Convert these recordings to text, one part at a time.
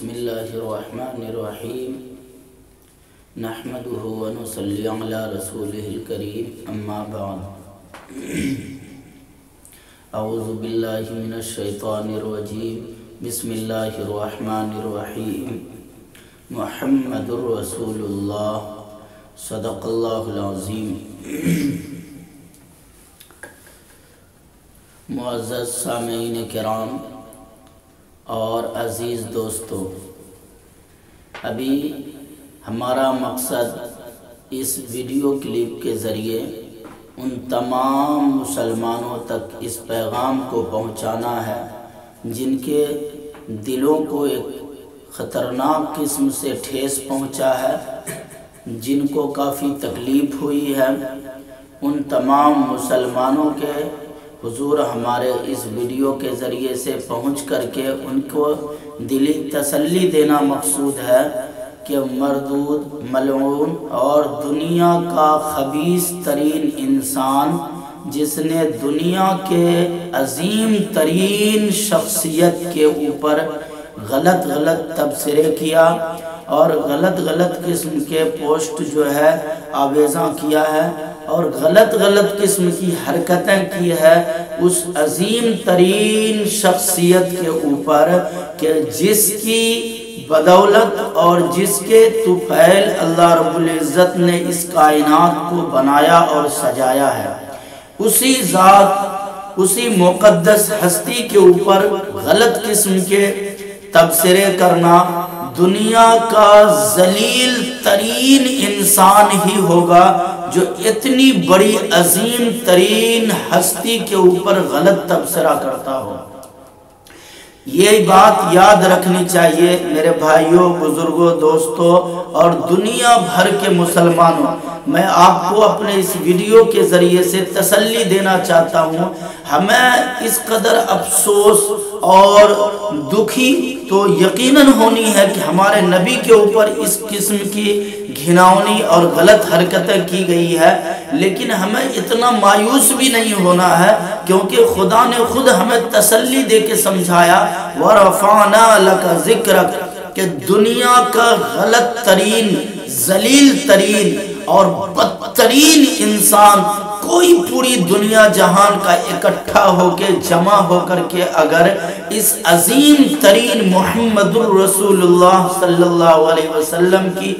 بسم اللہ الرحمن الرحیم نحمده ونصلی علی رسولہ الکریم اما بعد اعوذ باللہ من الشیطان الرجیم بسم اللہ الرحمن الرحیم محمد رسول اللہ صدق اللہ العظیم۔ معزز سامعین کرام اور عزیز دوستو، ابھی ہمارا مقصد اس ویڈیو کلپ کے ذریعے ان تمام مسلمانوں تک اس پیغام کو پہنچانا ہے جن کے دلوں کو ایک خطرناک قسم سے ٹھیس پہنچا ہے، جن کو کافی تکلیف ہوئی ہے۔ ان تمام مسلمانوں کے حضور ہمارے اس ویڈیو کے ذریعے سے پہنچ کر کے ان کو دلی تسلی دینا مقصود ہے کہ مردود، ملعون اور دنیا کا خبیث ترین انسان، جس نے دنیا کے عظیم ترین شخصیت کے اوپر غلط تبصرے کیا اور غلط قسم کے پوسٹ جو ہے آویزاں کیا ہے اور غلط قسم کی حرکتیں کی ہے اس عظیم ترین شخصیت کے اوپر کہ جس کی بدولت اور جس کے طفیل اللہ رب العزت نے اس کائنات کو بنایا اور سجایا ہے، اسی ذات، اسی مقدس ہستی کے اوپر غلط قسم کے تبصرے کرنا دنیا کا ذلیل ترین انسان ہی ہوگا جو اتنی بڑی عظیم ترین ہستی کے اوپر غلط تبصرہ کرتا ہو۔ یہ بات یاد رکھنی چاہیے میرے بھائیوں، بزرگوں، دوستوں اور دنیا بھر کے مسلمانوں۔ میں آپ کو اپنے اس ویڈیو کے ذریعے سے تسلی دینا چاہتا ہوں، ہمیں اس قدر افسوس اور دکھی تو یقیناً ہونی ہے کہ ہمارے نبی کے اوپر اس قسم کی گھناؤنی اور غلط حرکتیں کی گئی ہے، لیکن ہمیں اتنا مایوس بھی نہیں ہونا ہے کیونکہ خدا نے خود ہمیں تسلی دے کے سمجھایا وَرَفَعْنَا لَكَ ذِكْرَكَ کہ دنیا کا غلط ترین، ذلیل ترین اور بدترین انسان کوئی پوری دنیا جہان کا اکٹھا ہو کے جمع ہو کر کے اگر اس عظیم ترین محمد الرسول اللہ صلی اللہ علیہ وسلم کی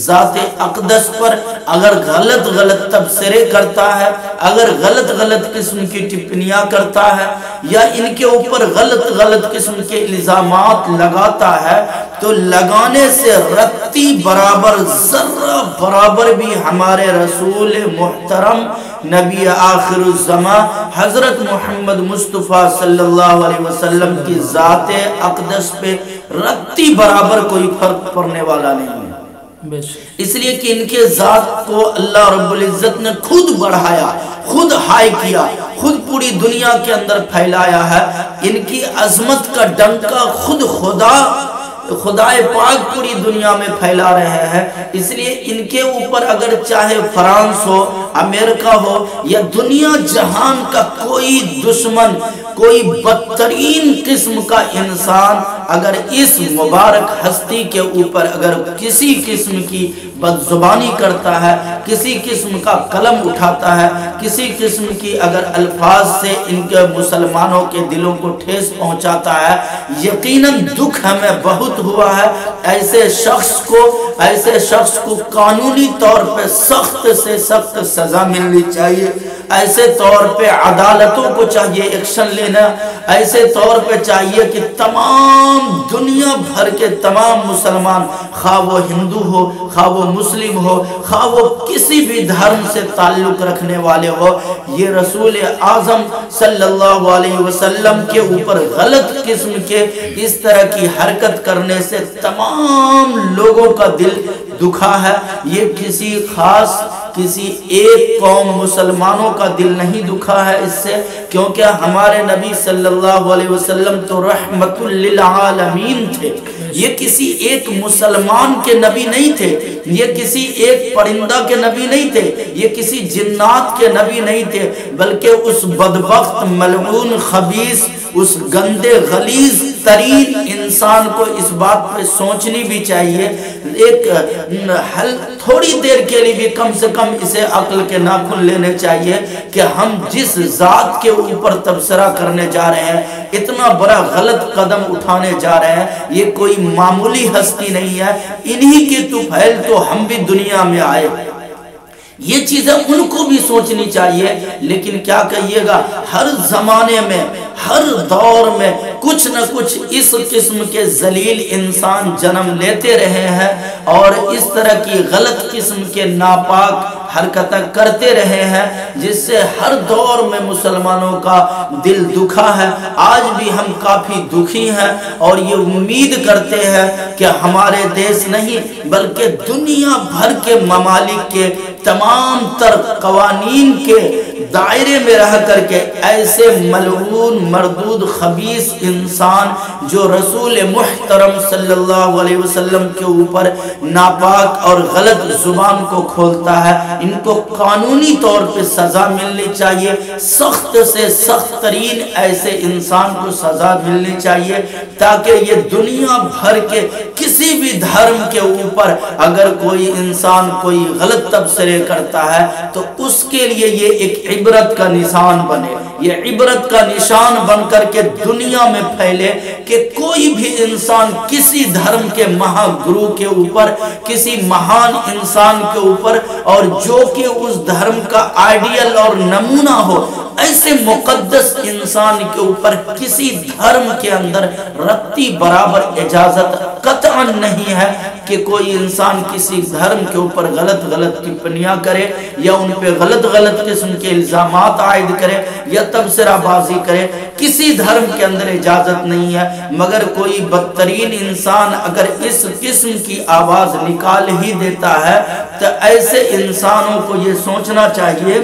ذات اقدس پر اگر غلط تبصرے کرتا ہے، اگر غلط قسم کی ٹپنیاں کرتا ہے یا ان کے اوپر غلط قسم کے الزامات لگاتا ہے، تو لگانے سے رتی برابر، ذرہ برابر بھی ہمارے رسول محترم نبی آخر الزمان حضرت محمد مصطفیٰ صلی اللہ علیہ وسلم کی ذات اقدس پہ رتی برابر کوئی فرق پڑنے والا نہیں ہے، اس لیے کہ ان کے ذات کو اللہ رب العزت نے خود بڑھایا، خود ہائی کیا، خود پوری دنیا کے اندر پھیلایا ہے۔ ان کی عظمت کا ڈنکا خود خدائے پاک پوری دنیا میں پھیلا رہے ہیں، اس لیے ان کے اوپر اگر چاہے فرانس ہو، امریکہ ہو یا دنیا جہان کا کوئی دشمن، کوئی بدترین قسم کا انسان اگر اس مبارک ہستی کے اوپر اگر کسی قسم کی بدزبانی کرتا ہے، کسی قسم کا قلم اٹھاتا ہے، کسی قسم کی اگر الفاظ سے ان کے مسلمانوں کے دلوں کو ٹھیس پہنچاتا ہے، یقیناً دکھ ہمیں بہت ہوا ہے۔ ایسے شخص کو قانونی طور پہ سخت سے سخت سزا ملنی چاہیے، ایسے طور پہ عدالتوں کو چاہیے ایکشن لینا، ایسے طور پہ چاہیے کہ تمام دنیا بھر کے تمام مسلمان، خواہ وہ ہندو ہو، خواہ وہ مسلم ہو، خواہ وہ کسی بھی دھرم سے تعلق رکھنے والے ہو، یہ رسول اعظم صلی اللہ علیہ وسلم کے اوپر غلط قسم کے اس طرح کی حرکت کرنے سے تمام لوگوں کا دل دکھا ہے۔ یہ کسی خاص، کسی ایک قوم مسلمانوں کا دل نہیں دکھا ہے اس سے، کیونکہ ہمارے نبی صلی اللہ علیہ وسلم تو رحمت للعالمین تھے، یہ کسی ایک مسلمان کے نبی نہیں تھے، یہ کسی ایک پرندہ کے نبی نہیں تھے، یہ کسی جنات کے نبی نہیں تھے، بلکہ اس بدبخت ملعون خبیث، اس گندے غلیظ ترین انسان کو اس بات پہ سوچنی بھی چاہیے، ایک تھوڑی دیر کے لیے بھی کم سے کم اسے عقل کے ناخن لینے چاہیے کہ ہم جس ذات کے اوپر تبصرہ کرنے جا رہے ہیں، اتنا بڑا غلط قدم اٹھانے جا رہے ہیں، یہ کوئی معمولی ہستی نہیں ہے، انہی کی طفیل تو ہم بھی دنیا میں آئے۔ یہ چیزیں ان کو بھی سوچنی چاہیے، لیکن کیا کہیے گا، ہر زمانے میں ہر دور میں کچھ نہ کچھ اس قسم کے ذلیل انسان جنم لیتے رہے ہیں اور اس طرح کی غلط قسم کے ناپاک حرکتیں کرتے رہے ہیں، جس سے ہر دور میں مسلمانوں کا دل دکھا ہے۔ آج بھی ہم کافی دکھی ہیں اور یہ امید کرتے ہیں کہ ہمارے دیش نہیں بلکہ دنیا بھر کے ممالک کے تمام تر قوانین کے دائرے میں رہ کر کے ایسے ملعون مردود خبیث انسان جو رسول محترم صلی اللہ علیہ وسلم کے اوپر ناپاک اور غلط زبان کو کھولتا ہے، ان کو قانونی طور پہ سزا ملنی چاہیے، سخت سے سخت ترین ایسے انسان کو سزا ملنی چاہیے، تاکہ یہ دنیا بھر کے کسی بھی دھرم کے اوپر اگر کوئی انسان کوئی غلط تبصرے کرتا ہے تو اس کے لیے یہ ایک عبرت کا نشان بنے، یہ عبرت کا نشان بن کر کے دنیا میں پھیلے کہ کوئی بھی انسان کسی دھرم کے مہا گرو کے اوپر، کسی مہان انسان کے اوپر، اور جو کہ اس دھرم کا آئیڈیل اور نمونہ ہو، ایسے مقدس انسان کے اوپر کسی دھرم کے اندر رتی برابر اجازت قطعا نہیں ہے کہ کوئی انسان کسی دھرم کے اوپر غلط ٹپنیاں کرے یا ان پہ غلط قسم کے الزامات عائد کرے یا تبصرہ بازی کرے۔ کسی دھرم کے اندر اجازت نہیں ہے، مگر کوئی بدترین انسان اگر اس قسم کی آواز نکال ہی دیتا ہے تو ایسے انسانوں کو یہ سوچنا چاہیے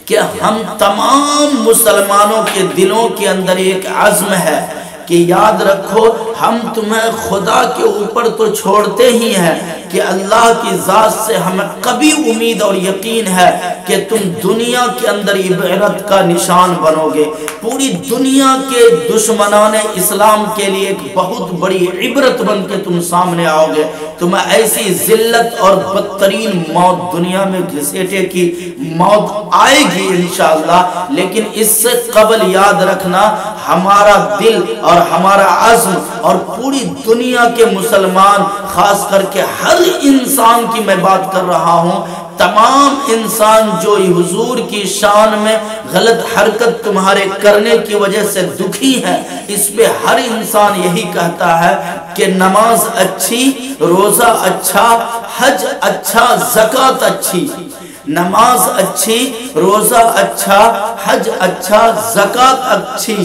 کہ ہم تمام مسلمانوں کے دلوں کے اندر ایک عزم ہے کہ یاد رکھو ہم تمہیں خدا کے اوپر تو چھوڑتے ہی ہیں کہ اللہ کی ذات سے ہمیں کبھی امید اور یقین ہے کہ تم دنیا کے اندر عبرت کا نشان بنو گے، پوری دنیا کے دشمنان اسلام کے لیے ایک بہت بڑی عبرت بن کے تم سامنے آؤ گے، تمہیں ایسی ذلت اور بدترین موت دنیا میں گھسیٹے کی موت آئے گی انشاءاللہ، لیکن اس سے قبل یاد رکھنا ہمارا دل اور ہمارا عزم اور پوری دنیا کے مسلمان، خاص کر کے ہر انسان کی میں بات کر رہا ہوں، تمام انسان جو حضور کی شان میں غلط حرکت تمہارے کرنے کی وجہ سے دکھی ہے، اس پہ ہر انسان یہی کہتا ہے کہ نماز اچھی، روزہ اچھا، حج اچھا، زکوٰۃ اچھی، نماز اچھی، روزہ اچھا، حج اچھا، زکوٰۃ اچھی،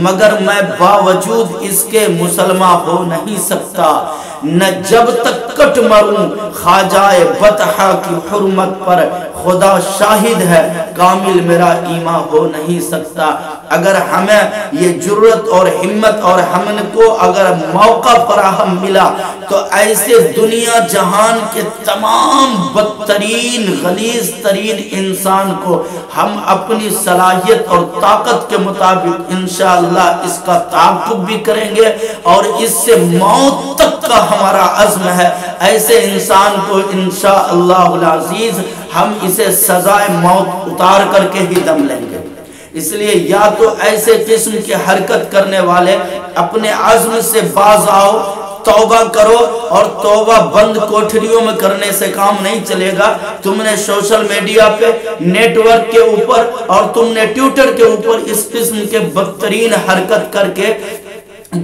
مگر میں باوجود اس کے مسلمان ہو نہیں سکتا، نہ جب تک کٹ مروں خواجہ بطحہ کی حرمت پر خدا شاہد ہے کامل میرا ایمان ہو نہیں سکتا۔ اگر ہمیں یہ جرت اور ہمت اور ہم کو اگر موقع فراہم ملا تو ایسے دنیا جہان کے تمام بدترین غلیظ ترین انسان کو ہم اپنی صلاحیت اور طاقت کے مطابق انشاءاللہ اس کا تعاقب بھی کریں گے اور اس سے موت تک کا ہمارا عزم ہے، ایسے انسان کو انشاءاللہ العزیز ہم اسے سزائے موت اتار کر کے ہی دم لیں گے۔ اس لیے یا تو ایسے قسم کی حرکت کرنے والے اپنے عزم سے باز آؤ، توبہ کرو، اور توبہ بند کوٹھریوں میں کرنے سے کام نہیں چلے گا۔ تم نے سوشل میڈیا پہ، نیٹ ورک کے اوپر اور تم نے ٹویٹر کے اوپر اس قسم کے بدترین حرکت کر کے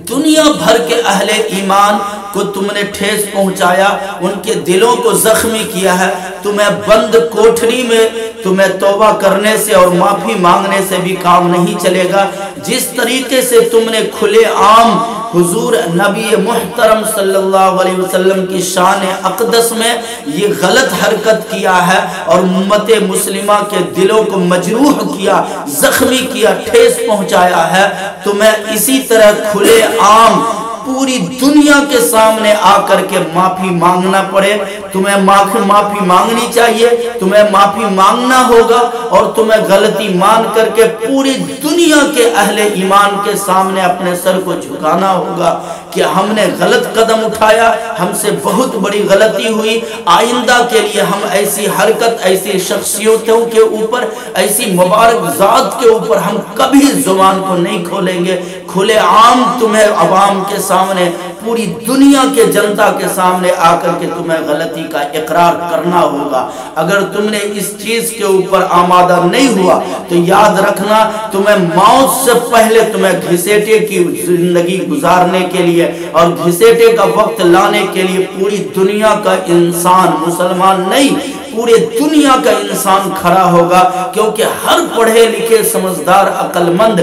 دنیا بھر کے اہل ایمان کو تم نے ٹھیس پہنچایا، ان کے دلوں کو زخمی کیا ہے۔ تمہیں بند کوٹھری میں تمہیں توبہ کرنے سے اور معافی مانگنے سے بھی کام نہیں چلے گا۔ جس طریقے سے تم نے کھلے عام حضور نبی محترم صلی اللہ علیہ وسلم کی شان اقدس میں یہ غلط حرکت کیا ہے اور امت مسلمہ کے دلوں کو مجروح کیا، زخمی کیا، ٹھیس پہنچایا ہے، تمہیں اسی طرح کھلے عام پوری دنیا کے سامنے آ کر کے معافی مانگنا پڑے، تمہیں معافی مانگنی چاہیے، تمہیں معافی مانگنا ہوگا، اور تمہیں غلطی مان کر کے پوری دنیا کے اہل ایمان کے سامنے اپنے سر کو جھکانا ہوگا کہ ہم نے غلط قدم اٹھایا، ہم سے بہت بڑی غلطی ہوئی، آئندہ کے لیے ہم ایسی حرکت، ایسی شخصیتوں کے اوپر، ایسی مبارک ذات کے اوپر ہم کبھی زبان کو نہیں کھولیں گے۔ کھلے عام تمہیں عوام کے سامنے، پوری دنیا کے جنتا کے سامنے آ کر کے تمہیں غلطی کا اقرار کرنا ہوگا۔ اگر تم نے اس چیز کے اوپر آمادہ نہیں ہوا تو یاد رکھنا، تمہیں موت سے پہلے تمہیں گھسیٹے کی زندگی گزارنے کے لیے اور گھسیٹے کا وقت لانے کے لیے پوری دنیا کا انسان، مسلمان نہیں، پورے دنیا کا انسان کھڑا ہوگا، کیونکہ ہر پڑھے لکھے سمجھدار عقل مند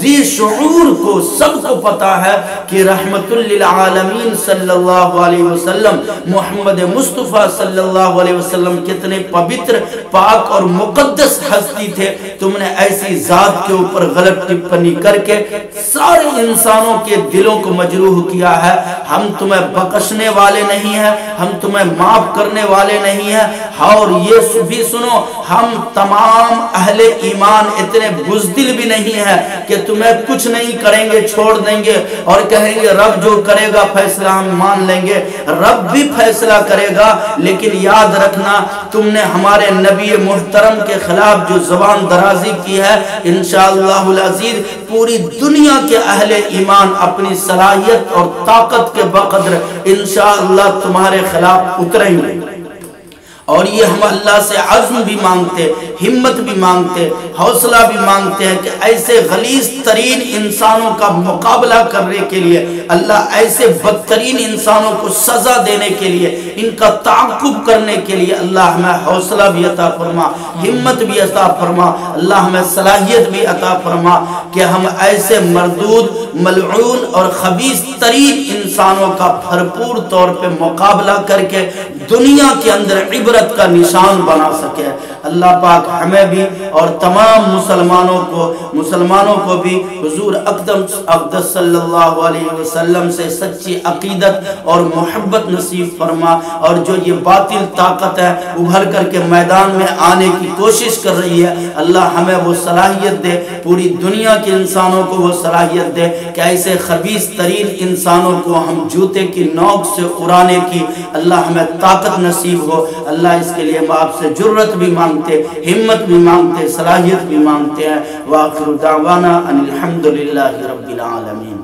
ذی شعور کو سب کو پتا ہے کہ رحمت للعالمین صلی اللہ علیہ وسلم، محمد مصطفیٰ صلی اللہ علیہ وسلم کتنے پوتر، پاک اور مقدس ہستی تھے۔ تم نے ایسی ذات کے اوپر غلط ٹپنی کر کے سارے انسانوں کے دلوں کو مجروح کیا ہے۔ ہم تمہیں بخشنے والے نہیں ہیں، ہم تمہیں معاف کرنے والے نہیں ہیں، اور یہ بھی سنو، ہم تمام اہل ایمان اتنے بزدل بھی نہیں ہیں کہ تمہیں کچھ نہیں کریں گے، چھوڑ دیں گے اور کہیں گے رب جو کرے گا فیصلہ ہم مان لیں گے۔ رب بھی فیصلہ کرے گا، لیکن یاد رکھنا تم نے ہمارے نبی محترم کے خلاف جو زبان درازی کی ہے، انشاءاللہ العزیز پوری دنیا کے اہل ایمان اپنی صلاحیت اور طاقت کے بقدر انشاءاللہ تمہارے خلاف اتریں گے۔ اور یہ ہم اللہ سے عزم بھی مانگتے، ہمت بھی مانگتے، حوصلہ بھی مانگتے ہیں کہ ایسے غلیظ ترین انسانوں کا مقابلہ کرنے کے لیے، اللہ ایسے بدترین انسانوں کو سزا دینے کے لیے، ان کا تعاقب کرنے کے لیے اللہ ہمیں حوصلہ بھی عطا فرما، ہمت بھی عطا فرما، اللہ ہمیں صلاحیت بھی عطا فرما کہ ہم ایسے مردود، ملعون اور خبیث ترین انسانوں کا بھرپور طور پہ مقابلہ کر کے دنیا کے اندر عبرت کا نشان بنا سکے۔ اللہ پاک ہمیں بھی اور تمام مسلمانوں کو بھی حضور اقدس صلی اللہ علیہ وسلم سے سچی عقیدت اور محبت نصیب فرما، اور جو یہ باطل طاقت ہے ابھر کر کے میدان میں آنے کی کوشش کر رہی ہے، اللہ ہمیں وہ صلاحیت دے، پوری دنیا کے انسانوں کو وہ صلاحیت دے کہ ایسے خبیث ترین انسانوں کو ہم جوتے کی نوک سے اڑانے کی اللہ ہمیں طاقت نصیب ہو۔ اللہ اس کے لیے ہم آپ سے جرت بھی مانگتے، ہمت بھی مانگتے، صلاحیت بھی مانگتے ہیں۔ وآخر دعوانا ان الحمدللہ رب العالمین۔